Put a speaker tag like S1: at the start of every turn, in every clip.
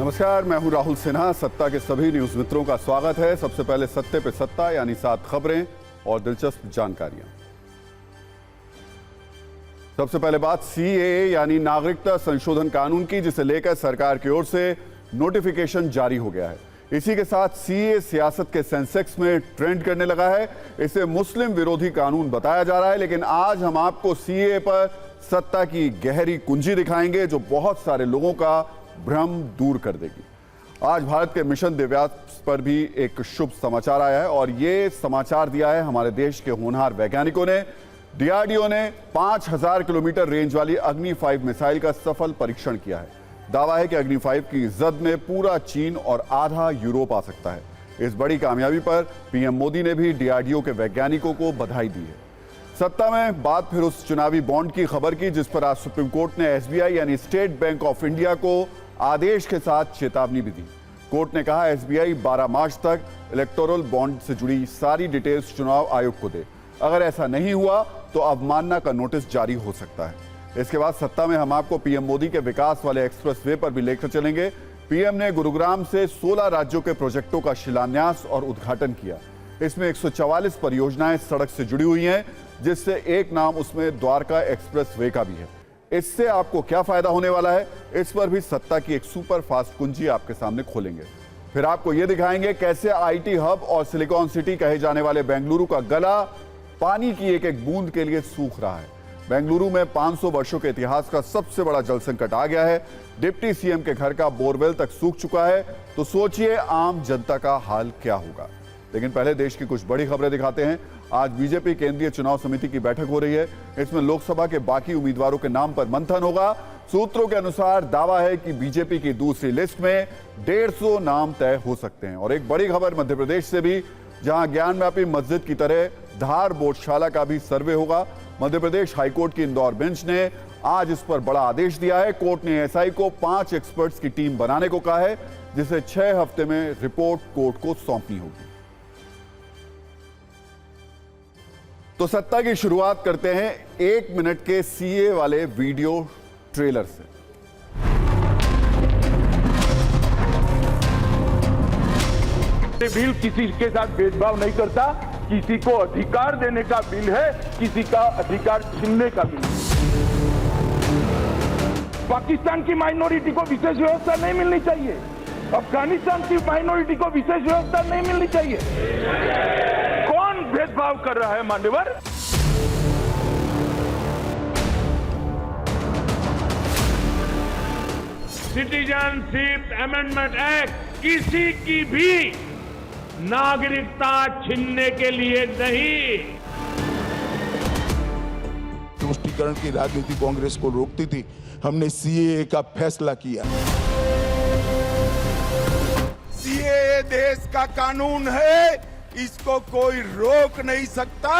S1: नमस्कार, मैं हूं राहुल सिन्हा। सत्ता के सभी न्यूज मित्रों का स्वागत है। सबसे पहले सत्ते पे सत्ता यानी 7 खबरें और दिलचस्प जानकारियां। सबसे पहले बात सीएए यानी नागरिकता संशोधन कानून की, जिसे लेकर सरकार की ओर से नोटिफिकेशन जारी हो गया है। इसी के साथ सीएए सियासत के सेंसेक्स में ट्रेंड करने लगा है। इसे मुस्लिम विरोधी कानून बताया जा रहा है, लेकिन आज हम आपको सीएए पर सत्ता की गहरी कुंजी दिखाएंगे जो बहुत सारे लोगों का भ्रम दूर कर देगी। आज भारत के मिशन दिव्यास पर भी एक शुभ समाचार आया है और ये समाचार दिया है हमारे देश के होनहार वैज्ञानिकों ने। डीआरडीओ ने 5000 किलोमीटर रेंज वाली अग्नि 5 मिसाइल का सफल परीक्षण किया है। दावा है कि अग्नि 5 की जद में पूरा चीन और आधा यूरोप आ सकता है। इस बड़ी कामयाबी पर पीएम मोदी ने भी डीआरडीओ के वैज्ञानिकों को बधाई दी है। सत्ता में बात फिर उस चुनावी बॉन्ड की खबर की, जिस पर आज सुप्रीम कोर्ट ने एसबीआई यानी स्टेट बैंक ऑफ इंडिया को आदेश के साथ चेतावनी भी दी। कोर्ट ने कहा एसबीआई 12 मार्च तक इलेक्टोरल बॉन्ड से जुड़ी सारी डिटेल्स चुनाव आयोग को दे। अगर ऐसा नहीं हुआ तो अवमानना का नोटिस जारी हो सकता है। इसके बाद सत्ता में हम आपको पीएम मोदी के विकास वाले एक्सप्रेसवे पर भी लेकर चलेंगे। पीएम ने गुरुग्राम से 16 राज्यों के प्रोजेक्टों का शिलान्यास और उद्घाटन किया। इसमें 144 परियोजनाएं सड़क से जुड़ी हुई हैं, जिससे एक नाम उसमें द्वारका एक्सप्रेसवे का भी है। इससे आपको क्या फायदा होने वाला है, इस पर भी सत्ता की एक सुपर फास्ट कुंजी आपके सामने खोलेंगे। फिर आपको यह दिखाएंगे कैसे आईटी हब और सिलिकॉन सिटी कहे जाने वाले बेंगलुरु का गला पानी की एक एक बूंद के लिए सूख रहा है। बेंगलुरु में 500 वर्षों के इतिहास का सबसे बड़ा जल संकट आ गया है। डिप्टी सीएम के घर का बोरवेल तक सूख चुका है। तो सोचिए आम जनता का हाल क्या होगा। लेकिन पहले देश की कुछ बड़ी खबरें दिखाते हैं। आज बीजेपी केंद्रीय चुनाव समिति की बैठक हो रही है। इसमें लोकसभा के बाकी उम्मीदवारों के नाम पर मंथन होगा। सूत्रों के अनुसार दावा है कि बीजेपी की दूसरी लिस्ट में 150 नाम तय हो सकते हैं। और एक बड़ी खबर मध्य प्रदेश से भी, जहां ज्ञानव्यापी मस्जिद की तरह धार बोधशाला का भी सर्वे होगा। मध्य प्रदेश हाईकोर्ट की इंदौर बेंच ने आज इस पर बड़ा आदेश दिया है। कोर्ट ने एसआई को 5 एक्सपर्ट्स की टीम बनाने को कहा है, जिसे 6 हफ्ते में रिपोर्ट कोर्ट को सौंपनी होगी। तो सत्ता की शुरुआत करते हैं 1 मिनट के सीए वाले वीडियो ट्रेलर से।
S2: बिल किसी के साथ भेदभाव नहीं करता, किसी को अधिकार देने का बिल है, किसी का अधिकार छीनने का बिल है। पाकिस्तान की माइनॉरिटी को विशेष व्यवस्था नहीं मिलनी चाहिए, अफगानिस्तान की माइनॉरिटी को विशेष व्यवस्था नहीं मिलनी चाहिए। कौन भेदभाव कर रहा है मान्यवर? सिटीजनशिप अमेंडमेंट एक्ट किसी की भी नागरिकता छीनने के लिए नहीं।
S3: तुष्टीकरण की राजनीति कांग्रेस को रोकती थी, हमने सीएए का फैसला किया।
S4: सीएए देश का कानून है, इसको कोई रोक नहीं सकता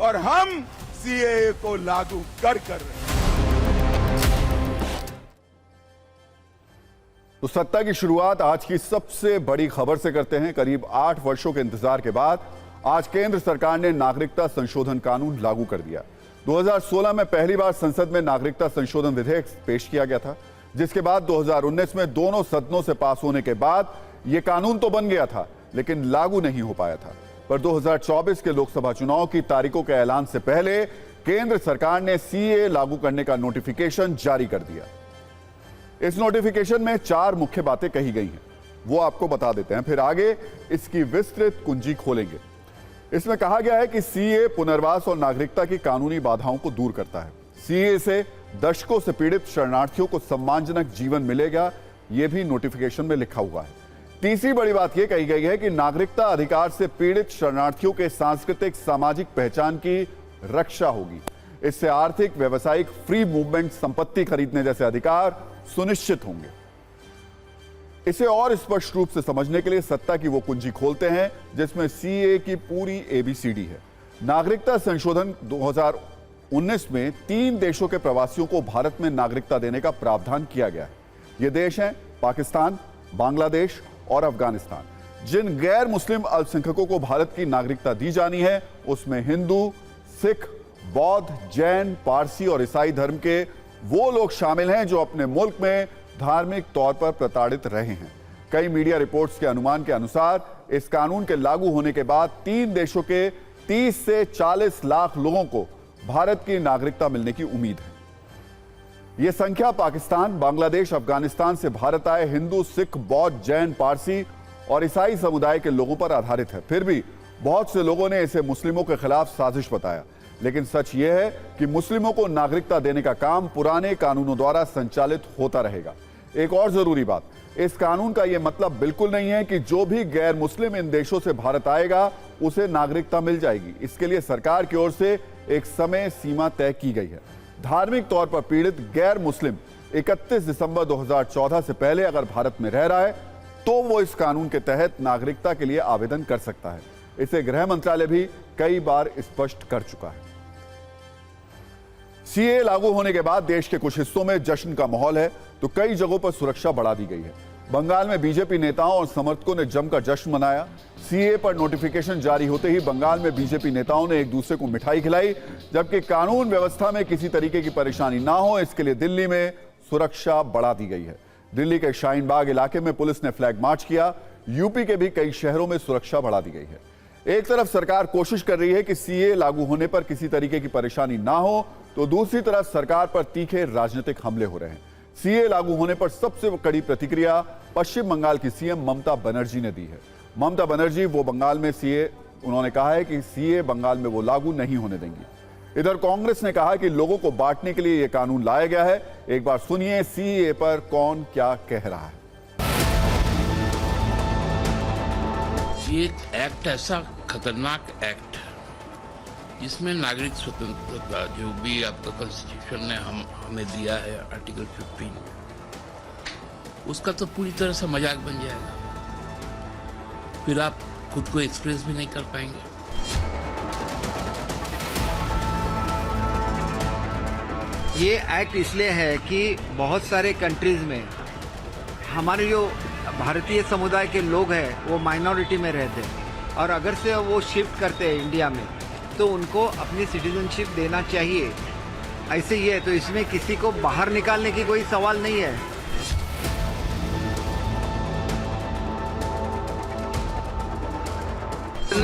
S4: और हम सीएए को लागू कर रहे हैं।
S1: तो सत्ता की शुरुआत आज की सबसे बड़ी खबर से करते हैं। करीब 8 वर्षों के इंतजार के बाद आज केंद्र सरकार ने नागरिकता संशोधन कानून लागू कर दिया। 2016 में पहली बार संसद में नागरिकता संशोधन विधेयक पेश किया गया था, जिसके बाद 2019 में दोनों सदनों से पास होने के बाद यह कानून तो बन गया था, लेकिन लागू नहीं हो पाया था। पर 2024 के लोकसभा चुनाव की तारीखों के ऐलान से पहले केंद्र सरकार ने सीए लागू करने का नोटिफिकेशन जारी कर दिया। इस नोटिफिकेशन में 4 मुख्य बातें कही गई हैं, वो आपको बता देते हैं, फिर आगे इसकी विस्तृत कुंजी खोलेंगे। इसमें कहा गया है कि सीए पुनर्वास और नागरिकता की कानूनी बाधाओं को दूर करता है। सीए से दशकों से पीड़ित शरणार्थियों को सम्मानजनक जीवन मिलेगा, यह भी नोटिफिकेशन में लिखा हुआ है। तीसरी बड़ी बात यह कही गई है कि नागरिकता अधिकार से पीड़ित शरणार्थियों के सांस्कृतिक सामाजिक पहचान की रक्षा होगी। इससे आर्थिक, व्यावसायिक, फ्री मूवमेंट, संपत्ति खरीदने जैसे अधिकार सुनिश्चित होंगे। इसे और स्पष्ट रूप से समझने के लिए सत्ता की वो कुंजी खोलते हैं जिसमें सीए की पूरी एबीसीडी है। नागरिकता संशोधन 2019 में 3 देशों के प्रवासियों को भारत में नागरिकता देने का प्रावधान किया गया है। ये देश हैं पाकिस्तान, बांग्लादेश और अफगानिस्तान। जिन गैर मुस्लिम अल्पसंख्यकों को भारत की नागरिकता दी जानी है, उसमें हिंदू, सिख, बौद्ध, जैन, पारसी और ईसाई धर्म के वो लोग शामिल हैं जो अपने मुल्क में धार्मिक तौर पर प्रताड़ित रहे हैं। कई मीडिया रिपोर्ट्स के अनुमान के अनुसार इस कानून के लागू होने के बाद 3 देशों के 30 से 40 लाख लोगों को भारत की नागरिकता मिलने की उम्मीद है। यह संख्या पाकिस्तान, बांग्लादेश, अफगानिस्तान से भारत आए हिंदू, सिख, बौद्ध, जैन, पारसी और ईसाई समुदाय के लोगों पर आधारित है। फिर भी बहुत से लोगों ने इसे मुस्लिमों के खिलाफ साजिश बताया, लेकिन सच यह है कि मुस्लिमों को नागरिकता देने का काम पुराने कानूनों द्वारा संचालित होता रहेगा। एक और जरूरी बात, इस कानून का यह मतलब बिल्कुल नहीं है कि जो भी गैर मुस्लिम इन देशों से भारत आएगा उसे नागरिकता मिल जाएगी। इसके लिए सरकार की ओर से एक समय सीमा तय की गई है। धार्मिक तौर पर पीड़ित गैर मुस्लिम 31 दिसंबर 2014 से पहले अगर भारत में रह रहा है तो वो इस कानून के तहत नागरिकता के लिए आवेदन कर सकता है। इसे गृह मंत्रालय भी कई बार स्पष्ट कर चुका है। सीएए लागू होने के बाद देश के कुछ हिस्सों में जश्न का माहौल है तो कई जगहों पर सुरक्षा बढ़ा दी गई है। बंगाल में बीजेपी नेताओं और समर्थकों ने जमकर जश्न मनाया। सीएए पर नोटिफिकेशन जारी होते ही बंगाल में बीजेपी नेताओं ने एक दूसरे को मिठाई खिलाई, जबकि कानून व्यवस्था में किसी तरीके की परेशानी ना हो इसके लिए दिल्ली में सुरक्षा बढ़ा दी गई है। दिल्ली के शाहीन बाग इलाके में पुलिस ने फ्लैग मार्च किया। यूपी के भी कई शहरों में सुरक्षा बढ़ा दी गई है। एक तरफ सरकार कोशिश कर रही है कि सीएए लागू होने पर किसी तरीके की परेशानी ना हो, तो दूसरी तरफ सरकार पर तीखे राजनीतिक हमले हो रहे हैं। सीएए लागू होने पर सबसे कड़ी प्रतिक्रिया पश्चिम बंगाल की सीएम ममता बनर्जी ने दी है। ममता बनर्जी वो बंगाल में उन्होंने कहा है कि सीएए बंगाल में वो लागू नहीं होने देंगी। इधर कांग्रेस ने कहा कि लोगों को बांटने के लिए यह कानून लाया गया है। एक बार सुनिए सीएए पर कौन क्या कह रहा है।
S5: ये एक्ट ऐसा खतरनाक एक्ट जिसमें नागरिक स्वतंत्रता जो भी आपका कॉन्स्टिट्यूशन ने हमें दिया है आर्टिकल 15, उसका तो पूरी तरह से मजाक बन जाएगा। फिर आप खुद को एक्सप्रेस भी नहीं कर पाएंगे।
S6: ये एक्ट इसलिए है कि बहुत सारे कंट्रीज में हमारे जो भारतीय समुदाय के लोग हैं वो माइनॉरिटी में रहते हैं और अगर से वो शिफ्ट करते हैं इंडिया में तो उनको अपनी सिटीजनशिप देना चाहिए। ऐसे ही है तो इसमें किसी को बाहर निकालने की कोई सवाल नहीं है।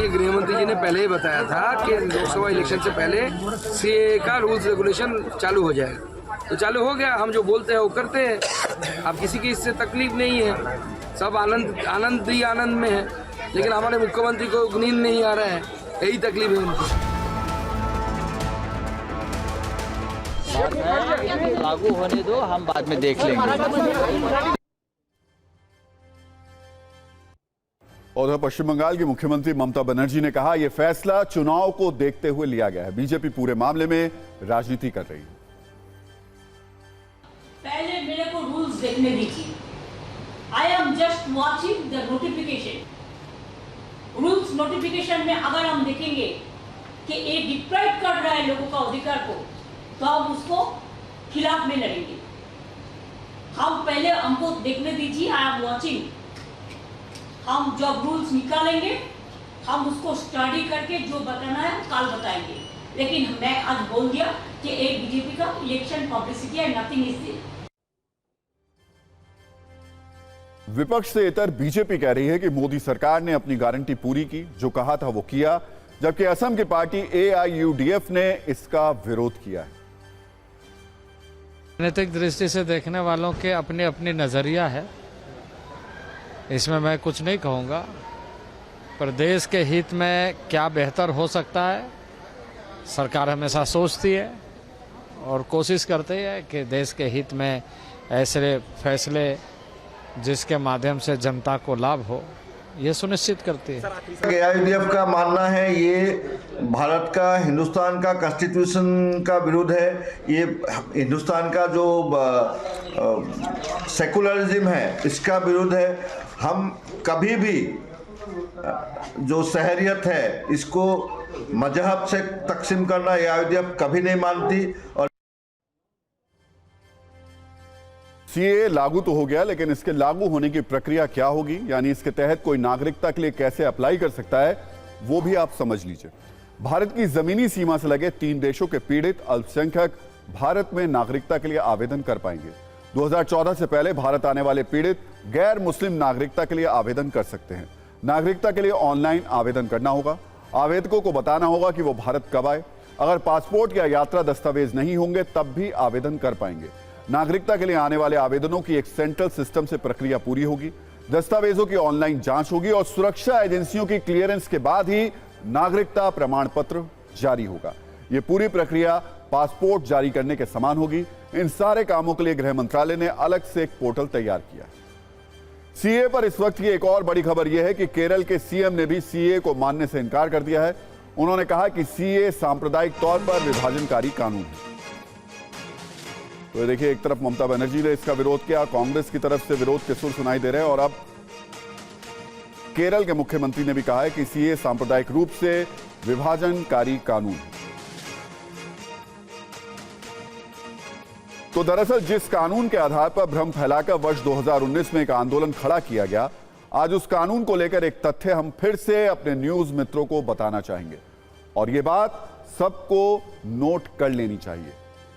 S7: गृह मंत्री जी ने पहले ही बताया था कि लोकसभा इलेक्शन से पहले सीएए का रूल्स रेगुलेशन चालू हो जाएगा, तो चालू हो गया। हम जो बोलते हैं वो करते हैं। अब किसी की इससे तकलीफ नहीं है, सब आनंद ही आनंद में है, लेकिन हमारे मुख्यमंत्री को नींद नहीं आ रहा है, यही तकलीफ है उनको।
S8: लागू होने दो, हम बाद में देख लेंगे।
S1: और पश्चिम बंगाल की मुख्यमंत्री ममता बनर्जी ने कहा यह फैसला चुनाव को देखते हुए लिया गया है। बीजेपी पूरे मामले में राजनीति कर रही है।
S9: पहले मेरे को रूल्स देखने दीजिए। I am just watching the notification. Rules notification में अगर हम देखेंगे कि ये डिप्राइव कर रहा है लोगों का अधिकार को, तो हम उसको खिलाफ में लड़ेंगे। हम पहले हमको देखने दीजिए। I am watching. हम जब रूल्स निकालेंगे हम उसको स्टडी करके जो बताना है कल बताएंगे। लेकिन मैं आज बोल दिया कि एक बीजेपी का इलेक्शन पब्लिसिटी है, नथिंग इज देयर।
S1: विपक्ष से इतर बीजेपी कह रही है कि मोदी सरकार ने अपनी गारंटी पूरी की, जो कहा था वो किया, जबकि असम की पार्टी AIUDF ने इसका विरोध किया है।
S10: राजनीतिक दृष्टि से देखने वालों के अपने अपने नजरिया है, इसमें मैं कुछ नहीं कहूँगा। पर देश के हित में क्या बेहतर हो सकता है, सरकार हमेशा सोचती है और कोशिश करती है कि देश के हित में ऐसे फैसले जिसके माध्यम से जनता को लाभ हो, ये सुनिश्चित करती है।
S11: AIUDF का मानना है ये भारत का, हिंदुस्तान का कॉन्स्टिट्यूशन का विरोध है। ये हिंदुस्तान का जो सेकुलरिज्म है इसका विरोध है। हम कभी भी जो शहरियत है इसको मजहब से तकसीम करना AIUDF कभी नहीं मानती। और
S1: सीएए लागू तो हो गया, लेकिन इसके लागू होने की प्रक्रिया क्या होगी, यानी इसके तहत कोई नागरिकता के लिए कैसे अप्लाई कर सकता है, वो भी आप समझ लीजिए। भारत की जमीनी सीमा से लगे 3 देशों के पीड़ित अल्पसंख्यक भारत में नागरिकता के लिए आवेदन कर पाएंगे। 2014 से पहले भारत आने वाले पीड़ित गैर मुस्लिम नागरिकता के लिए आवेदन कर सकते हैं। नागरिकता के लिए ऑनलाइन आवेदन करना होगा। आवेदकों को बताना होगा कि वो भारत कब आए। अगर पासपोर्ट या यात्रा दस्तावेज नहीं होंगे तब भी आवेदन कर पाएंगे। नागरिकता के लिए आने वाले आवेदनों की एक सेंट्रल सिस्टम से प्रक्रिया पूरी होगी। दस्तावेजों की ऑनलाइन जांच होगी और सुरक्षा एजेंसियों की क्लियरेंस के बाद ही नागरिकता प्रमाण पत्र जारी होगा। यह पूरी प्रक्रिया पासपोर्ट जारी करने के समान होगी। इन सारे कामों के लिए गृह मंत्रालय ने अलग से एक पोर्टल तैयार किया। सीए पर इस वक्त की एक और बड़ी खबर यह है कि केरल के सीएम ने भी सीए को मानने से इनकार कर दिया है। उन्होंने कहा कि सीए सांप्रदायिक तौर पर विभाजनकारी कानून है। तो देखिए, एक तरफ ममता बनर्जी ने इसका विरोध किया, कांग्रेस की तरफ से विरोध के सुर सुनाई दे रहे हैं और अब केरल के मुख्यमंत्री ने भी कहा है कि सीए सांप्रदायिक रूप से विभाजनकारी कानून है। तो दरअसल जिस कानून के आधार पर भ्रम फैलाकर वर्ष 2019 में एक आंदोलन खड़ा किया गया, आज उस कानून को लेकर एक तथ्य हम फिर से अपने न्यूज मित्रों को बताना चाहेंगे और यह बात सबको नोट कर लेनी चाहिए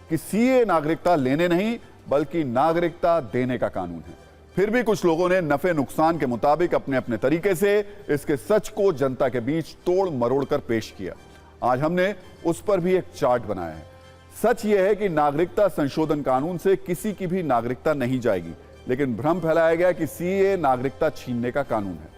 S1: कि सीए नागरिकता लेने नहीं बल्कि नागरिकता देने का कानून है। फिर भी कुछ लोगों ने नफे नुकसान के मुताबिक अपने अपने तरीके से इसके सच को जनता के बीच तोड़ मरोड़ कर पेश किया। आज हमने उस पर भी एक चार्ट बनाया है। सच यह है कि नागरिकता संशोधन कानून से किसी की भी नागरिकता नहीं जाएगी, लेकिन भ्रम फैलाया गया कि सीए नागरिकता छीनने का कानून है।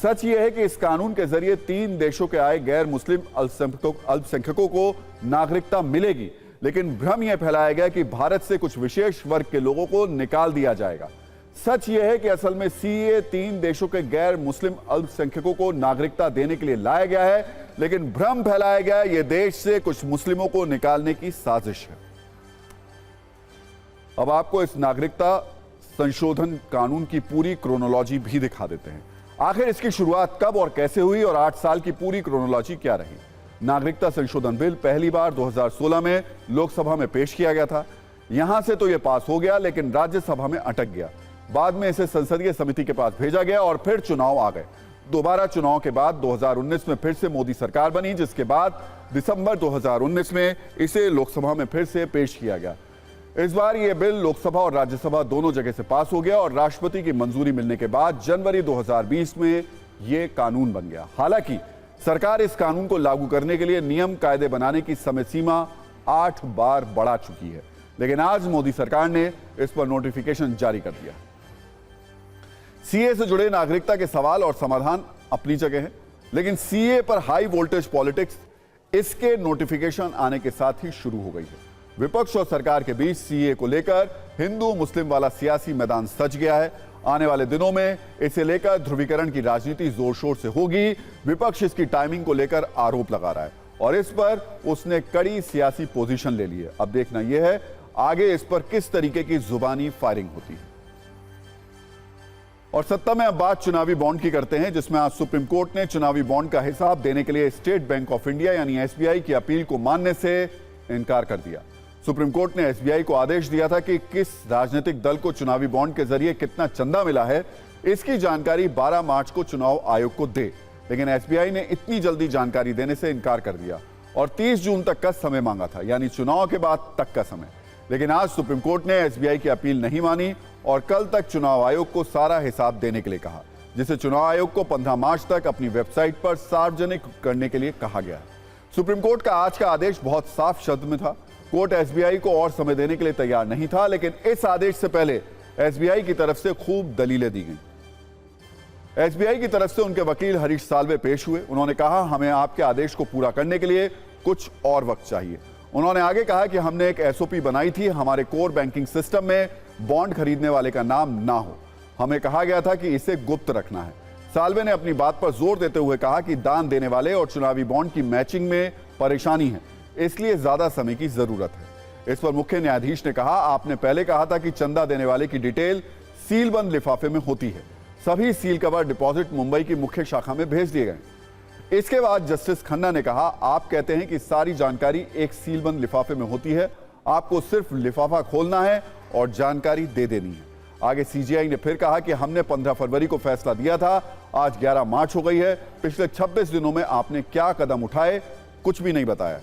S1: सच यह है कि इस कानून के जरिए 3 देशों के आए गैर मुस्लिम अल्पसंख्यकों को नागरिकता मिलेगी, लेकिन भ्रम यह फैलाया गया कि भारत से कुछ विशेष वर्ग के लोगों को निकाल दिया जाएगा। सच यह है कि असल में सीए 3 देशों के गैर मुस्लिम अल्पसंख्यकों को नागरिकता देने के लिए लाया गया है, लेकिन भ्रम फैलाया गया यह देश से कुछ मुस्लिमों को निकालने की साजिश है। अब आपको इस नागरिकता संशोधन कानून की पूरी क्रोनोलॉजी भी दिखा देते हैं। आखिर इसकी शुरुआत कब और कैसे हुई और 8 साल की पूरी क्रोनोलॉजी क्या रही। नागरिकता संशोधन बिल पहली बार 2016 में लोकसभा में पेश किया गया था। यहां से तो यह पास हो गया, लेकिन राज्यसभा में अटक गया। बाद में इसे संसदीय समिति के पास भेजा गया और फिर चुनाव आ गए। दोबारा चुनाव के बाद 2019 में फिर से मोदी सरकार बनी, जिसके बाद दिसंबर 2019 में इसे लोकसभा में फिर से पेश किया गया। इस बार यह बिल लोकसभा और राज्यसभा दोनों जगह से पास हो गया और राष्ट्रपति की मंजूरी मिलने के बाद जनवरी 2020 में यह कानून बन गया। हालांकि सरकार इस कानून को लागू करने के लिए नियम कायदे बनाने की समय सीमा 8 बार बढ़ा चुकी है, लेकिन आज मोदी सरकार ने इस पर नोटिफिकेशन जारी कर दिया। सीए से जुड़े नागरिकता के सवाल और समाधान अपनी जगह है, लेकिन सीए पर हाई वोल्टेज पॉलिटिक्स इसके नोटिफिकेशन आने के साथ ही शुरू हो गई है। विपक्ष और सरकार के बीच सीए को लेकर हिंदू मुस्लिम वाला सियासी मैदान सज गया है। आने वाले दिनों में इसे लेकर ध्रुवीकरण की राजनीति जोर शोर से होगी। विपक्ष इसकी टाइमिंग को लेकर आरोप लगा रहा है और इस पर उसने कड़ी सियासी पोजीशन ले ली है। अब देखना यह है आगे इस पर किस तरीके की जुबानी फायरिंग होती है। और सत्ता में अब बात चुनावी बॉन्ड की करते हैं, जिसमें आज सुप्रीम कोर्ट ने चुनावी बॉन्ड का हिसाब देने के लिए स्टेट बैंक ऑफ इंडिया यानी एसबीआई की अपील को मानने से इनकार कर दिया। सुप्रीम कोर्ट ने एसबीआई को आदेश दिया था कि किस राजनीतिक दल को चुनावी बॉन्ड के जरिए कितना चंदा मिला है, इसकी जानकारी 12 मार्च को चुनाव आयोग को दे, लेकिन एसबीआई ने इतनी जल्दी जानकारी देने से इनकार कर दिया और 30 जून तक का समय मांगा था, यानी चुनाव के बाद तक का समय। लेकिन आज सुप्रीम कोर्ट ने एसबीआई की अपील नहीं मानी और कल तक चुनाव आयोग को सारा हिसाब देने के लिए कहा, जिसे चुनाव आयोग को 15 मार्च तक अपनी वेबसाइट पर सार्वजनिक करने के लिए कहा गया। सुप्रीम कोर्ट का आज का आदेश बहुत साफ शब्द में था। कोर्ट एसबीआई को और समय देने के लिए तैयार नहीं था, लेकिन इस आदेश से पहले एसबीआई की तरफ से खूब दलीलें दी गई। एसबीआई की तरफ से उनके वकील हरीश साल्वे पेश हुए। उन्होंने कहा, हमें आपके आदेश को पूरा करने के लिए कुछ और वक्त चाहिए। उन्होंने आगे कहा कि हमने एक एसओपी बनाई थी, हमारे कोर बैंकिंग सिस्टम में बॉन्ड खरीदने वाले का नाम ना हो। हमें कहा गया था कि इसे गुप्त रखना है। साल्वे ने अपनी बात पर जोर देते हुए कहा कि दान देने वाले और चुनावी बॉन्ड की मैचिंग में परेशानी है, इसलिए ज्यादा समय की जरूरत है। इस पर मुख्य न्यायाधीश ने कहा, आपने पहले कहा था कि चंदा देने वाले की डिटेल सीलबंद लिफाफे में होती है। सभी सील कवर डिपॉजिट मुंबई की मुख्य शाखा में भेज दिए गए। इसके बाद जस्टिस खन्ना ने कहा, आप कहते हैं कि सारी जानकारी एक सीलबंद लिफाफे में होती है, आपको सिर्फ लिफाफा खोलना है और जानकारी दे देनी है। आगे सीजीआई ने फिर कहा कि हमने 15 फरवरी को फैसला दिया था, आज 11 मार्च हो गई है। पिछले 26 दिनों में आपने क्या कदम उठाए, कुछ भी नहीं बताया।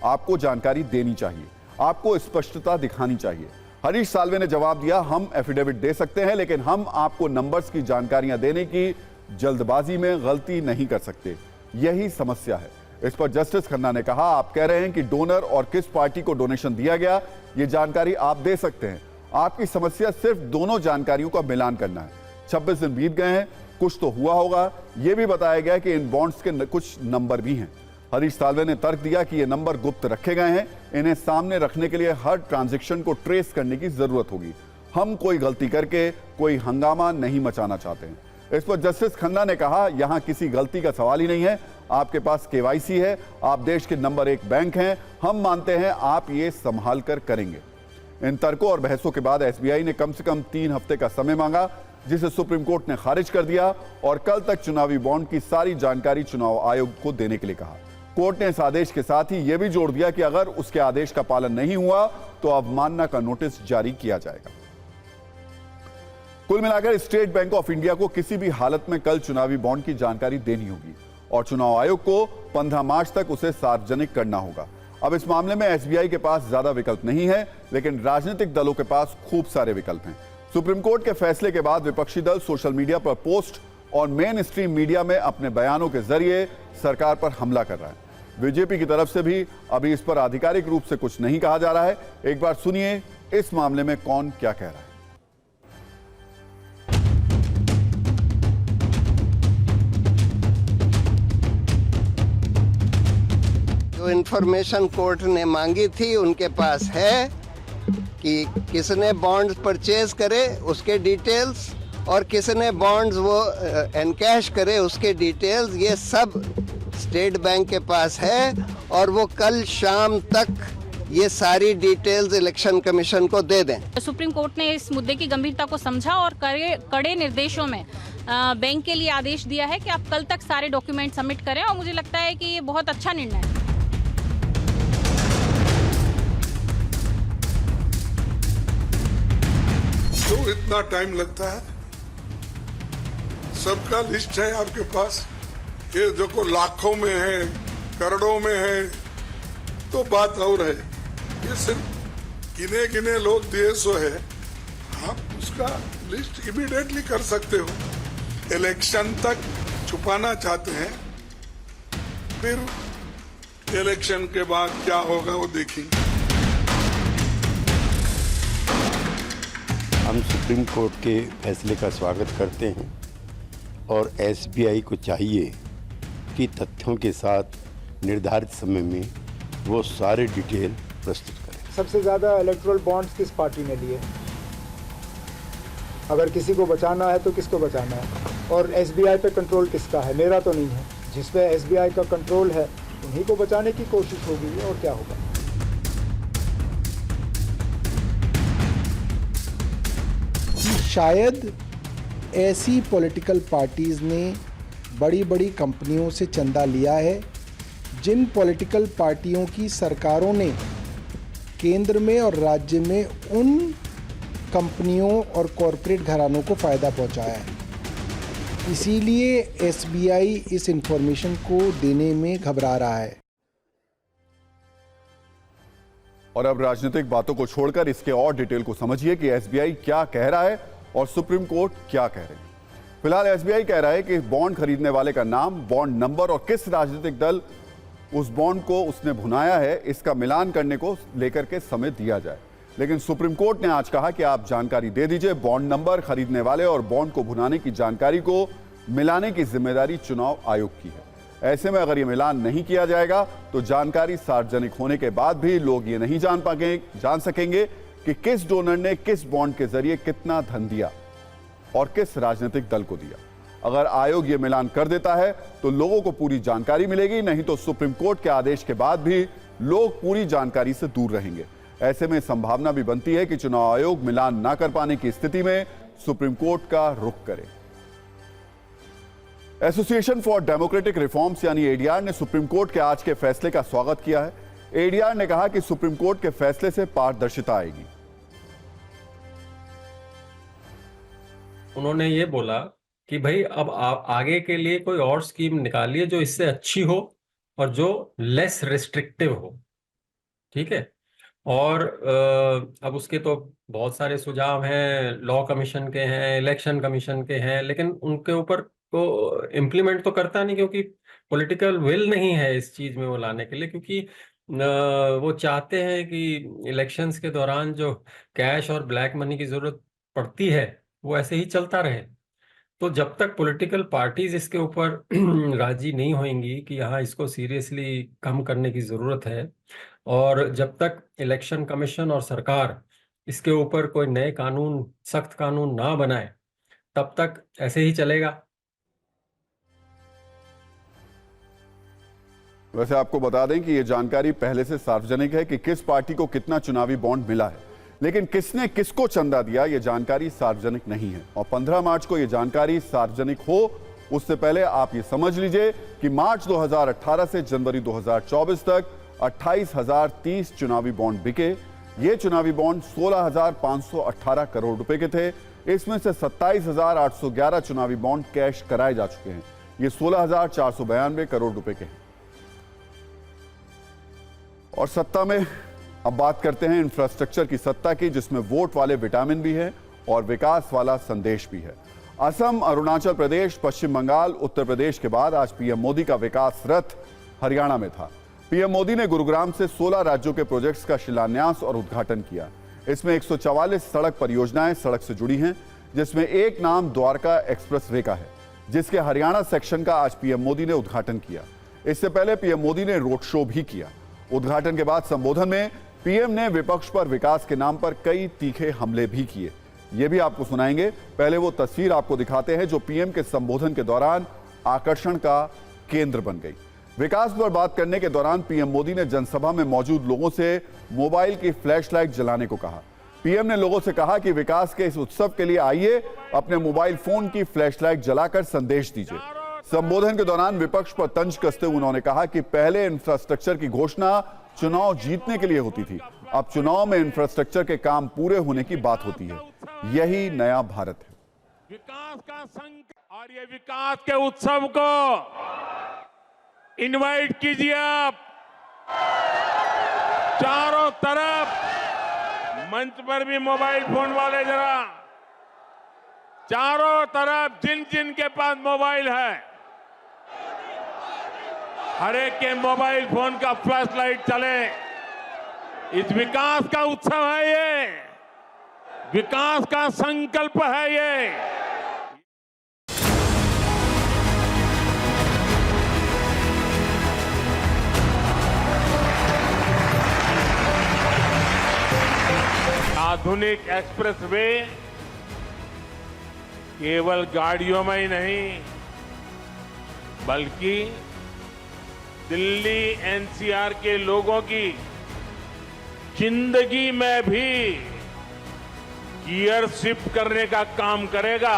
S1: आपको जानकारी देनी चाहिए, आपको स्पष्टता दिखानी चाहिए। हरीश साल्वे ने जवाब दिया, हम एफिडेविट दे सकते हैं लेकिन हम आपको नंबर्स की जानकारियां देने की जल्दबाजी में गलती नहीं कर सकते, यही समस्या है। इस पर जस्टिस खन्ना ने कहा, आप कह रहे हैं कि डोनर और किस पार्टी को डोनेशन दिया गया यह जानकारी आप दे सकते हैं, आपकी समस्या सिर्फ दोनों जानकारियों का मिलान करना है। 26 दिन बीत गए हैं, कुछ तो हुआ होगा। यह भी बताया गया कि इन बॉन्ड्स के कुछ नंबर भी हैं। हरीश साल्वे ने तर्क दिया कि ये नंबर गुप्त रखे गए हैं, इन्हें सामने रखने के लिए हर ट्रांजैक्शन को ट्रेस करने की जरूरत होगी। हम कोई गलती करके कोई हंगामा नहीं मचाना चाहते हैं। इस पर जस्टिस खन्ना ने कहा, यहां किसी गलती का सवाल ही नहीं है, आपके पास केवाईसी है, आप देश के नंबर 1 बैंक हैं, हम मानते हैं आप ये संभाल कर करेंगे। इन तर्कों और बहसों के बाद एसबीआई ने कम से कम 3 हफ्ते का समय मांगा, जिसे सुप्रीम कोर्ट ने खारिज कर दिया और कल तक चुनावी बॉन्ड की सारी जानकारी चुनाव आयोग को देने के लिए कहा। कोर्ट ने इस आदेश के साथ ही यह भी जोड़ दिया कि अगर उसके आदेश का पालन नहीं हुआ तो अवमानना का नोटिस जारी किया जाएगा। कुल मिलाकर स्टेट बैंक ऑफ इंडिया को किसी भी हालत में कल चुनावी बॉन्ड की जानकारी देनी होगी और चुनाव आयोग को 15 मार्च तक उसे सार्वजनिक करना होगा। अब इस मामले में एसबीआई के पास ज्यादा विकल्प नहीं है, लेकिन राजनीतिक दलों के पास खूब सारे विकल्प हैं। सुप्रीम कोर्ट के फैसले के बाद विपक्षी दल सोशल मीडिया पर पोस्ट और मेन स्ट्रीम मीडिया में अपने बयानों के जरिए सरकार पर हमला कर रहा है। बीजेपी की तरफ से भी अभी इस पर आधिकारिक रूप से कुछ नहीं कहा जा रहा है। एक बार सुनिए इस मामले में कौन क्या कह रहा है।
S12: जो इंफॉर्मेशन कोर्ट ने मांगी थी उनके पास है कि किसने बॉन्ड्स परचेज करे उसके डिटेल्स और किसने बॉन्ड्स वो एनकैश करे उसके डिटेल्स, ये सब स्टेट बैंक के पास है और वो कल शाम तक ये सारी डिटेल्स इलेक्शन कमीशन को दे दें।
S13: सुप्रीम कोर्ट ने इस मुद्दे की गंभीरता को समझा और कड़े निर्देशों में बैंक के लिए आदेश दिया है कि आप कल तक सारे डॉक्यूमेंट सबमिट करें और मुझे लगता है कि ये बहुत अच्छा निर्णय है।
S14: क्यों इतना टाइम लगता है? सबका लिस्ट है आपके पास, ये जो को लाखों में है, करोड़ों में है तो बात और है। ये सिर्फ गिने गिने लोग दिए सो है, आप उसका लिस्ट इमीडिएटली कर सकते हो। इलेक्शन तक छुपाना चाहते हैं, फिर इलेक्शन के बाद क्या होगा वो देखेंगे।
S15: हम सुप्रीम कोर्ट के फैसले का स्वागत करते हैं और एसबीआई को चाहिए कि तथ्यों के साथ निर्धारित समय में वो सारे डिटेल प्रस्तुत करें।
S16: सबसे ज़्यादा इलेक्टोरल बॉन्ड्स किस पार्टी ने लिए? अगर किसी को बचाना है तो किसको बचाना है? और एसबीआई पे कंट्रोल किसका है? मेरा तो नहीं है। जिस पे एसबीआई का कंट्रोल है उन्हीं को बचाने की कोशिश होगी और क्या होगा।
S17: शायद ऐसी पॉलिटिकल पार्टीज़ ने बड़ी बड़ी कंपनियों से चंदा लिया है जिन पॉलिटिकल पार्टियों की सरकारों ने केंद्र में और राज्य में उन कंपनियों और कॉरपोरेट घरानों को फ़ायदा पहुंचाया है। इसीलिए एसबीआई इस इंफॉर्मेशन को देने में घबरा रहा है।
S1: और अब राजनीतिक बातों को छोड़कर इसके और डिटेल को समझिए कि एसबीआई क्या कह रहा है और सुप्रीम कोर्ट क्या कह रहे हैं। फिलहाल एसबीआई कह रहा है कि बॉन्ड खरीदने वाले का नाम, बॉन्ड नंबर और किस राजनीतिक दल उस बॉन्ड को उसने भुनाया है, इसका मिलान करने को लेकर के समय दिया जाए। लेकिन सुप्रीम कोर्ट ने आज कहा कि आप जानकारी दे दीजिए, बॉन्ड नंबर, खरीदने वाले और बॉन्ड को भुनाने की जानकारी को मिलाने की जिम्मेदारी चुनाव आयोग की है। ऐसे में अगर ये मिलान नहीं किया जाएगा तो जानकारी सार्वजनिक होने के बाद भी लोग ये नहीं जान सकेंगे कि किस डोनर ने किस बॉन्ड के जरिए कितना धन दिया और किस राजनीतिक दल को दिया। अगर आयोग ये मिलान कर देता है तो लोगों को पूरी जानकारी मिलेगी, नहीं तो सुप्रीम कोर्ट के आदेश के बाद भी लोग पूरी जानकारी से दूर रहेंगे। ऐसे में संभावना भी बनती है कि चुनाव आयोग मिलान ना कर पाने की स्थिति में सुप्रीम कोर्ट का रुख करे। एसोसिएशन फॉर डेमोक्रेटिक रिफॉर्म्स यानी एडीआर ने सुप्रीम कोर्ट के आज के फैसले का स्वागत किया है। एडीआर ने कहा कि सुप्रीम कोर्ट के फैसले से पारदर्शिता आएगी।
S18: उन्होंने ये बोला कि भाई अब आगे के लिए कोई और स्कीम निकालिए जो इससे अच्छी हो और जो लेस रिस्ट्रिक्टिव हो। ठीक है, और अब उसके तो बहुत सारे सुझाव हैं, लॉ कमीशन के हैं, इलेक्शन कमीशन के हैं, लेकिन उनके ऊपर को इम्प्लीमेंट तो करता नहीं, क्योंकि पॉलिटिकल विल नहीं है इस चीज में वो लाने के लिए, क्योंकि वो चाहते हैं कि इलेक्शंस के दौरान जो कैश और ब्लैक मनी की जरूरत पड़ती है वो ऐसे ही चलता रहे। तो जब तक पॉलिटिकल पार्टीज इसके ऊपर राजी नहीं होंगी कि हाँ इसको सीरियसली कम करने की जरूरत है, और जब तक इलेक्शन कमीशन और सरकार इसके ऊपर कोई नए कानून, सख्त कानून ना बनाए, तब तक ऐसे ही चलेगा।
S1: वैसे आपको बता दें कि यह जानकारी पहले से सार्वजनिक है कि किस पार्टी को कितना चुनावी बॉन्ड मिला है, लेकिन किसने किसको चंदा दिया यह जानकारी सार्वजनिक नहीं है। और 15 मार्च को यह जानकारी सार्वजनिक हो उससे पहले आप ये समझ लीजिए कि मार्च 2018 से जनवरी 2024 तक 28,030 चुनावी बॉन्ड बिके। ये चुनावी बॉन्ड 16,518 करोड़ रुपए के थे। इसमें से 27,811 चुनावी बॉन्ड कैश कराए जा चुके हैं। ये 16,492 करोड़ रुपए के हैं। और सत्ता में अब बात करते हैं इंफ्रास्ट्रक्चर की सत्ता की, जिसमें वोट वाले विटामिन भी है और विकास वाला संदेश भी है। असम, अरुणाचल प्रदेश, पश्चिम बंगाल, उत्तर प्रदेश के बाद आज पीएम मोदी का विकास रथ हरियाणा में था। पीएम मोदी ने गुरुग्राम से 16 राज्यों के प्रोजेक्ट्स का शिलान्यास और उद्घाटन किया। इसमें 144 सड़क परियोजनाएं सड़क से जुड़ी हैं, जिसमें एक नाम द्वारका एक्सप्रेसवे का है, जिसके हरियाणा सेक्शन का आज पीएम मोदी ने उद्घाटन किया। इससे पहले पीएम मोदी ने रोड शो भी किया। उद्घाटन के बाद संबोधन में पीएम ने विपक्ष पर विकास के नाम पर कई तीखे हमले भी किए। ये भी आपको सुनाएंगे। पहले वो तस्वीर आपको दिखाते हैं जो पीएम के संबोधन के दौरान आकर्षण का केंद्र बन गई। विकास पर बात करने के दौरान पीएम मोदी ने जनसभा में मौजूद लोगों से मोबाइल की फ्लैशलाइट जलाने को कहा। पीएम ने लोगों से कहा कि विकास के इस उत्सव के लिए आइए, अपने मोबाइल फोन की फ्लैशलाइट जलाकर संदेश दीजिए। संबोधन के दौरान विपक्ष पर तंज कसते हुए उन्होंने कहा कि पहले इंफ्रास्ट्रक्चर की घोषणा चुनाव जीतने के लिए होती थी, अब चुनाव में इंफ्रास्ट्रक्चर के काम पूरे होने की बात होती है। यही नया भारत है।
S2: विकास का संकल्प और ये विकास के उत्सव को इनवाइट कीजिए आप। चारों तरफ मंच पर भी मोबाइल फोन वाले जरा, चारों तरफ जिन जिन के पास मोबाइल है, हर एक के मोबाइल फोन का फ्लैश लाइट चले। इस विकास का उत्सव है ये, विकास का संकल्प है ये। आधुनिक एक्सप्रेसवे केवल गाड़ियों में ही नहीं, बल्कि दिल्ली एनसीआर के लोगों की जिंदगी में भी गियर शिफ्ट करने का काम करेगा।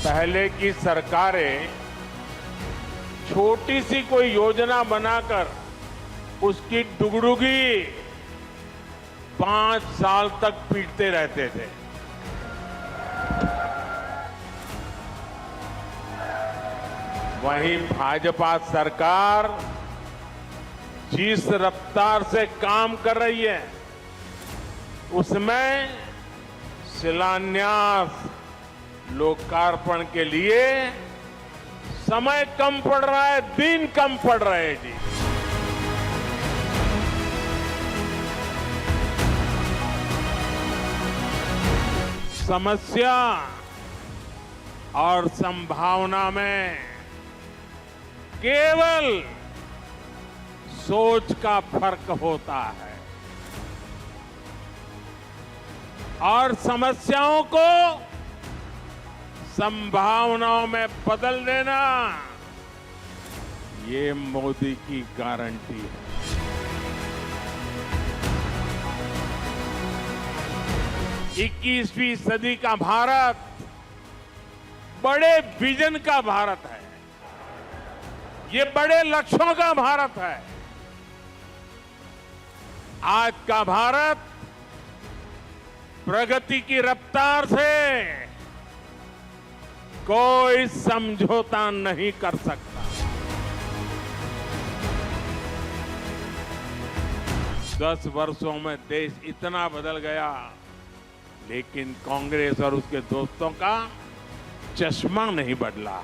S2: पहले की सरकारें छोटी सी कोई योजना बनाकर उसकी डुगडुगी 5 साल तक पीटते रहते थे। वहीं भाजपा सरकार जिस रफ्तार से काम कर रही है, उसमें शिलान्यास, लोकार्पण के लिए समय कम पड़ रहा है, दिन कम पड़ रहे हैं जी। समस्या और संभावना में केवल सोच का फर्क होता है और समस्याओं को संभावनाओं में बदल देना, ये मोदी की गारंटी है। इक्कीसवीं सदी का भारत बड़े विजन का भारत है, ये बड़े लक्ष्यों का भारत है। आज का भारत प्रगति की रफ्तार से कोई समझौता नहीं कर सकता। 10 वर्षों में देश इतना बदल गया, लेकिन कांग्रेस और उसके दोस्तों का चश्मा नहीं बदला।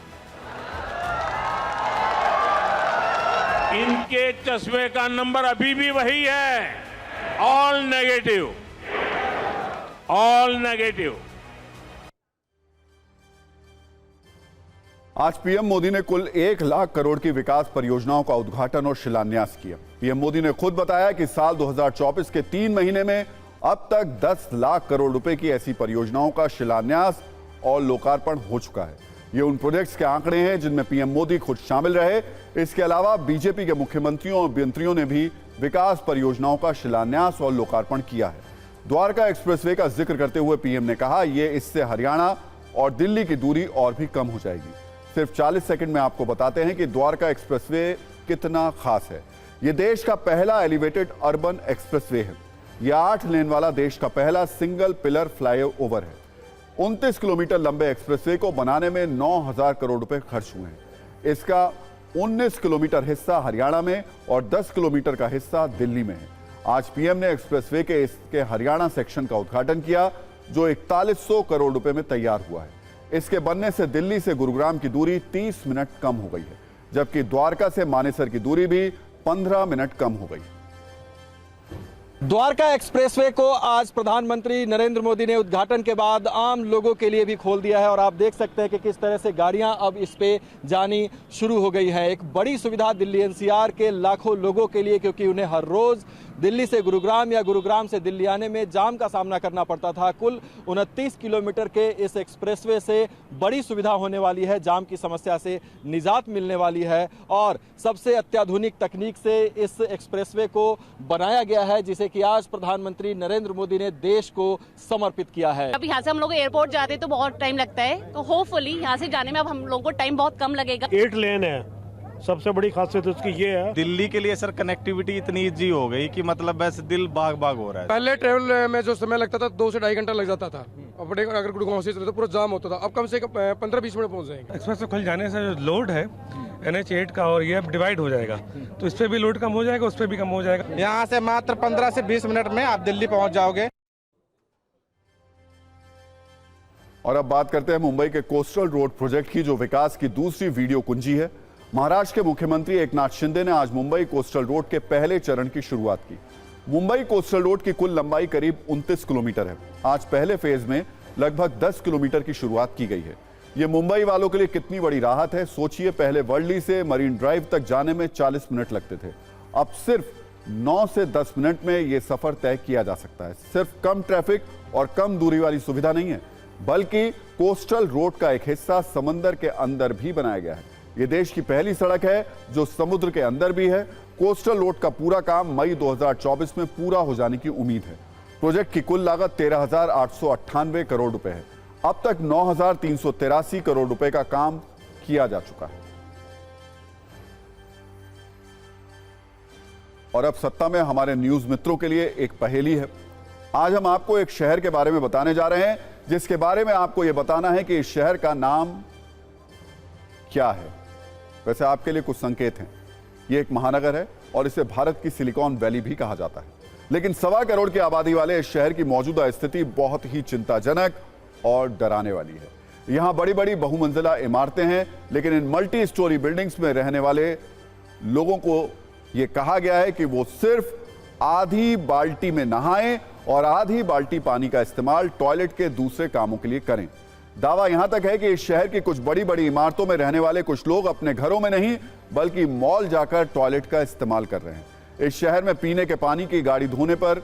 S2: इनके चश्मे का नंबर अभी भी वही है, ऑल नेगेटिव, ऑल नेगेटिव।
S1: आज पीएम मोदी ने कुल 1 लाख करोड़ की विकास परियोजनाओं का उद्घाटन और शिलान्यास किया। पीएम मोदी ने खुद बताया कि साल 2024 के 3 महीने में अब तक 10 लाख करोड़ रुपए की ऐसी परियोजनाओं का शिलान्यास और लोकार्पण हो चुका है। ये उन प्रोजेक्ट्स के आंकड़े हैं जिनमें पीएम मोदी खुद शामिल रहे। इसके अलावा बीजेपी के मुख्यमंत्रियों और मंत्रियों ने भी विकास परियोजनाओं का शिलान्यास और लोकार्पण किया है। द्वारका एक्सप्रेसवे का जिक्र करते हुए पीएम ने कहा, ये इससे हरियाणा और दिल्ली की दूरी और भी कम हो जाएगी। सिर्फ 40 सेकंड में आपको बताते हैं कि द्वारका एक्सप्रेसवे कितना खास है। यह देश का पहला एलिवेटेड अर्बन एक्सप्रेसवे है। यह 8 लेन वाला देश का पहला सिंगल पिलर फ्लाईओवर है। 29 किलोमीटर लंबे एक्सप्रेसवे को बनाने में 9,000 करोड़ रुपए खर्च हुए हैं। इसका 19 किलोमीटर हिस्सा हरियाणा में और 10 किलोमीटर का हिस्सा दिल्ली में है। आज पीएम ने एक्सप्रेसवे के इसके हरियाणा सेक्शन का उद्घाटन किया, जो 4100 करोड़ रुपए में तैयार हुआ है। इसके बनने से दिल्ली से गुरुग्राम की दूरी 30 मिनट कम हो गई है, जबकि द्वारका से मानेसर की दूरी भी 15 मिनट कम हो गई।
S19: द्वारका एक्सप्रेसवे को आज प्रधानमंत्री नरेंद्र मोदी ने उद्घाटन के बाद आम लोगों के लिए भी खोल दिया है और आप देख सकते हैं कि किस तरह से गाड़ियां अब इस पे जानी शुरू हो गई है। एक बड़ी सुविधा दिल्ली एनसीआर के लाखों लोगों के लिए, क्योंकि उन्हें हर रोज दिल्ली से गुरुग्राम या गुरुग्राम से दिल्ली आने में जाम का सामना करना पड़ता था। कुल 29 किलोमीटर के इस एक्सप्रेसवे से बड़ी सुविधा होने वाली है, जाम की समस्या से निजात मिलने वाली है और सबसे अत्याधुनिक तकनीक से इस एक्सप्रेसवे को बनाया गया है, जिसे कि आज प्रधानमंत्री नरेंद्र मोदी ने देश को समर्पित किया है।
S20: अब यहाँ से हम लोग एयरपोर्ट जाते हैं तो बहुत टाइम लगता है, तो होपफुली यहाँ से जाने में अब हम लोगों को टाइम बहुत कम लगेगा।
S21: 8 लेन है, सबसे बड़ी खासियत उसकी ये है।
S22: दिल्ली के लिए सर कनेक्टिविटी इतनी इजी हो गई कि मतलब बस दिल बाग बाग हो रहा है।
S7: पहले ट्रेवल में जो समय लगता था 2 से 2.5 घंटा लग जाता था, अपने अगर गुड़गांव से चले तो पूरा जाम होता था। अब कम से कम 15-20 मिनट पहुंच जाएंगे।
S21: एक्सप्रेस खुल जाने से जो लोड है NH8 का और ये अब डिवाइड हो जाएगा, तो इस पे भी लोड कम हो जाएगा, उस पे भी कम हो जाएगा।
S22: यहाँ से मात्र 15 से 20 मिनट में आप दिल्ली पहुँच जाओगे।
S1: और अब बात करते हैं मुंबई के कोस्टल रोड प्रोजेक्ट की, जो विकास की दूसरी वीडियो कुंजी है। महाराष्ट्र के मुख्यमंत्री एकनाथ शिंदे ने आज मुंबई कोस्टल रोड के पहले चरण की शुरुआत की। मुंबई कोस्टल रोड की कुल लंबाई करीब 29 किलोमीटर है। आज पहले फेज में लगभग 10 किलोमीटर की शुरुआत की गई है। यह मुंबई वालों के लिए कितनी बड़ी राहत है। सोचिए, पहले वर्ली से मरीन ड्राइव तक जाने में 40 मिनट लगते थे, अब सिर्फ 9 से 10 मिनट में यह सफर तय किया जा सकता है। सिर्फ कम ट्रैफिक और कम दूरी वाली सुविधा नहीं है, बल्कि कोस्टल रोड का एक हिस्सा समंदर के अंदर भी बनाया गया है। यह देश की पहली सड़क है जो समुद्र के अंदर भी है। कोस्टल रोड का पूरा काम मई 2024 में पूरा हो जाने की उम्मीद है। प्रोजेक्ट की कुल लागत 13,898 करोड़ रुपए है। अब तक 9,383 करोड़ रुपए का काम किया जा चुका है। और अब सत्ता में हमारे न्यूज मित्रों के लिए एक पहेली है। आज हम आपको एक शहर के बारे में बताने जा रहे हैं, जिसके बारे में आपको यह बताना है कि इस शहर का नाम क्या है। वैसे आपके लिए कुछ संकेत हैं। यह एक महानगर है और इसे भारत की सिलिकॉन वैली भी कहा जाता है। लेकिन 1.25 करोड़ की आबादी वाले इस शहर की मौजूदा स्थिति बहुत ही चिंताजनक और डराने वाली है। यहां बड़ी बड़ी बहुमंजिला इमारतें हैं, लेकिन इन मल्टी स्टोरी बिल्डिंग्स में रहने वाले लोगों को यह कहा गया है कि वो सिर्फ आधी बाल्टी में नहाएं और आधी बाल्टी पानी का इस्तेमाल टॉयलेट के दूसरे कामों के लिए करें। दावा यहां तक है कि इस शहर की कुछ बड़ी बड़ी इमारतों में रहने वाले कुछ लोग अपने घरों में नहीं बल्कि मॉल जाकर टॉयलेट का इस्तेमाल कर रहे हैं। इस शहर में पीने के पानी की गाड़ी धोने पर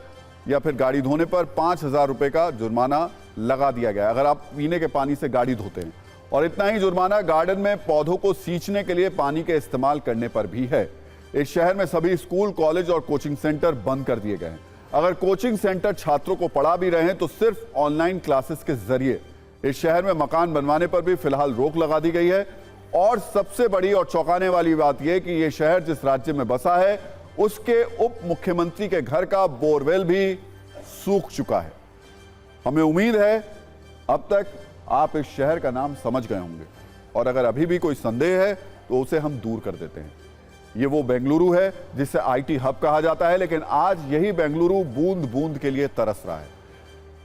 S1: या फिर गाड़ी धोने पर 5,000 रुपए का जुर्माना लगा दिया गया अगर आप पीने के पानी से गाड़ी धोते हैं। और इतना ही जुर्माना गार्डन में पौधों को सींचने के लिए पानी के इस्तेमाल करने पर भी है। इस शहर में सभी स्कूल, कॉलेज और कोचिंग सेंटर बंद कर दिए गए हैं। अगर कोचिंग सेंटर छात्रों को पढ़ा भी रहे हैं तो सिर्फ ऑनलाइन क्लासेस के जरिए। इस शहर में मकान बनवाने पर भी फिलहाल रोक लगा दी गई है। और सबसे बड़ी और चौंकाने वाली बात यह कि यह शहर जिस राज्य में बसा है उसके उप मुख्यमंत्री के घर का बोरवेल भी सूख चुका है। हमें उम्मीद है अब तक आप इस शहर का नाम समझ गए होंगे और अगर अभी भी कोई संदेह है तो उसे हम दूर कर देते हैं। ये वो बेंगलुरु है जिसे आईटी हब कहा जाता है, लेकिन आज यही बेंगलुरु बूंद बूंद के लिए तरस रहा है।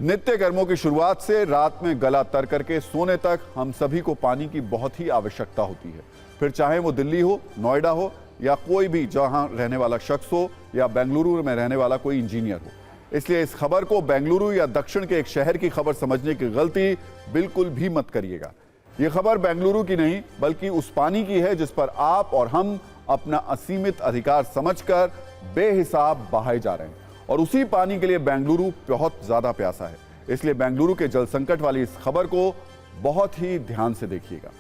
S1: नित्य कर्मों की शुरुआत से रात में गला तर करके सोने तक हम सभी को पानी की बहुत ही आवश्यकता होती है, फिर चाहे वो दिल्ली हो, नोएडा हो या कोई भी जहां रहने वाला शख्स हो या बेंगलुरु में रहने वाला कोई इंजीनियर हो। इसलिए इस खबर को बेंगलुरु या दक्षिण के एक शहर की खबर समझने की गलती बिल्कुल भी मत करिएगा। यह खबर बेंगलुरु की नहीं बल्कि उस पानी की है जिस पर आप और हम अपना असीमित अधिकार समझकर बेहिसाब बहाए जा रहे हैं, और उसी पानी के लिए बेंगलुरु बहुत ज्यादा प्यासा है। इसलिए बेंगलुरु के जल संकट वाली इस खबर को बहुत ही ध्यान से देखिएगा।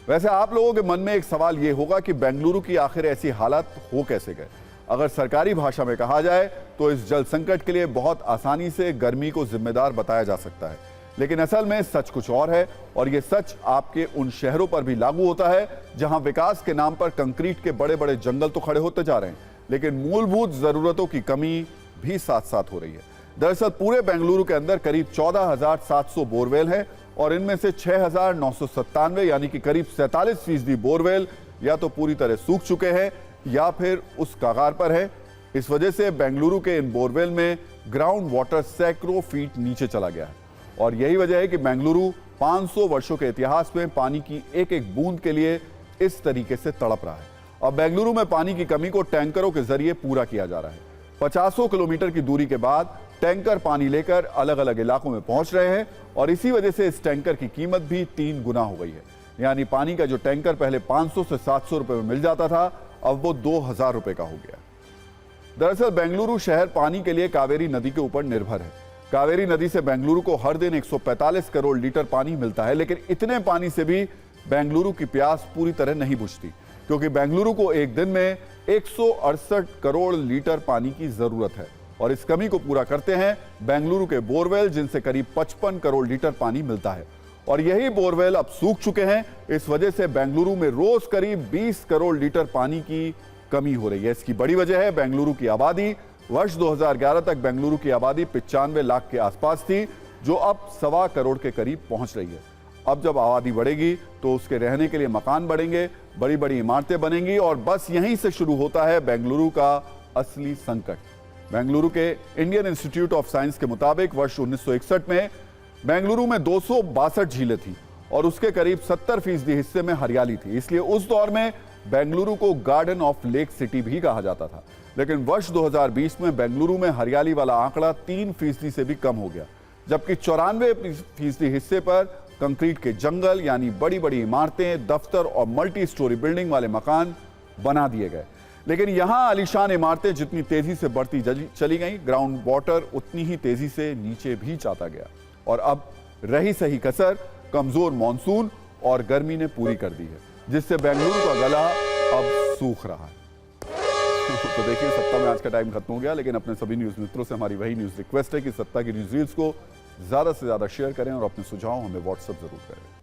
S1: वैसे आप लोगों के मन में एक सवाल यह होगा कि बेंगलुरु की आखिर ऐसी हालत हो कैसे गए। अगर सरकारी भाषा में कहा जाए तो इस जल संकट के लिए बहुत आसानी से गर्मी को जिम्मेदार बताया जा सकता है, लेकिन असल में सच कुछ और है, और यह सच आपके उन शहरों पर भी लागू होता है जहां विकास के नाम पर कंक्रीट के बड़े बड़े जंगल तो खड़े होते जा रहे हैं, लेकिन मूलभूत जरूरतों की कमी भी साथ साथ हो रही है। दरअसल पूरे बेंगलुरु के अंदर करीब 14,700 बोरवेल हैं, और इनमें से 6,997 यानी कि करीब 47% बोरवेल या तो पूरी तरह सूख चुके हैं या फिर उस कगार पर है। इस वजह से बेंगलुरु के इन बोरवेल में ग्राउंड वाटर सैकड़ों फीट नीचे चला गया है, और यही वजह है कि बेंगलुरु 500 वर्षों के इतिहास में पानी की एक एक बूंद के लिए इस तरीके से तड़प रहा है। अब बेंगलुरु में पानी की कमी को टैंकरों के जरिए पूरा किया जा रहा है। 50 किलोमीटर की दूरी के बाद टैंकर पानी लेकर अलग अलग इलाकों में पहुंच रहे हैं, और इसी वजह से इस टैंकर की कीमत भी 3 गुना हो गई है। यानी पानी का जो टैंकर पहले 500 से 700 रुपए में मिल जाता था, अब वो 2,000 रुपए का हो गया। दरअसल बेंगलुरु शहर पानी के लिए कावेरी नदी के ऊपर निर्भर है। कावेरी नदी से बेंगलुरु को हर दिन 145 करोड़ लीटर पानी मिलता है, लेकिन इतने पानी से भी बेंगलुरु की प्यास पूरी तरह नहीं बुझती, क्योंकि बेंगलुरु को एक दिन में 168 करोड़ लीटर पानी की जरूरत है, और इस कमी को पूरा करते हैं बेंगलुरु के बोरवेल, जिनसे करीब 55 करोड़ लीटर पानी मिलता है, और यही बोरवेल अब सूख चुके हैं। इस वजह से बेंगलुरु में रोज करीब 20 करोड़ लीटर पानी की कमी हो रही है। इसकी बड़ी वजह है बेंगलुरु की आबादी। वर्ष 2011 तक बेंगलुरु की आबादी 95 लाख के आसपास थी, जो अब 1.25 करोड़ के करीब पहुंच रही है। अब जब आबादी बढ़ेगी तो उसके रहने के लिए मकान बढ़ेंगे, बड़ी बड़ी इमारतें बनेंगी, और बस यहीं से शुरू होता है बेंगलुरु का असली संकट। बेंगलुरु के इंडियन इंस्टीट्यूट ऑफ साइंस के मुताबिक वर्ष 1961 में बेंगलुरु में 262 झीलें थी, और उसके करीब 70% हिस्से में हरियाली थी। इसलिए उस दौर में बेंगलुरु को गार्डन ऑफ लेक सिटी भी कहा जाता था। लेकिन वर्ष 2020 में बेंगलुरु में हरियाली वाला आंकड़ा 3% से भी कम हो गया, जबकि 94% हिस्से पर कंक्रीट के जंगल यानी बड़ी बड़ी इमारतें, दफ्तर और मल्टी स्टोरी बिल्डिंग वाले मकान बना दिए गए। लेकिन यहां आलीशान इमारतें जितनी तेजी से बढ़ती चली गई, ग्राउंड वाटर उतनी ही तेजी से नीचे भी जाता गया, और अब रही सही कसर कमजोर मॉनसून और गर्मी ने पूरी कर दी है, जिससे बेंगलुरु का गला अब सूख रहा है। तो देखिए, सत्ता में आज का टाइम खत्म हो गया, लेकिन अपने सभी न्यूज मित्रों से हमारी वही न्यूज रिक्वेस्ट है कि सत्ता की न्यूज रील्स को ज्यादा से ज्यादा शेयर करें और अपने सुझाव हमें व्हाट्सएप जरूर करें।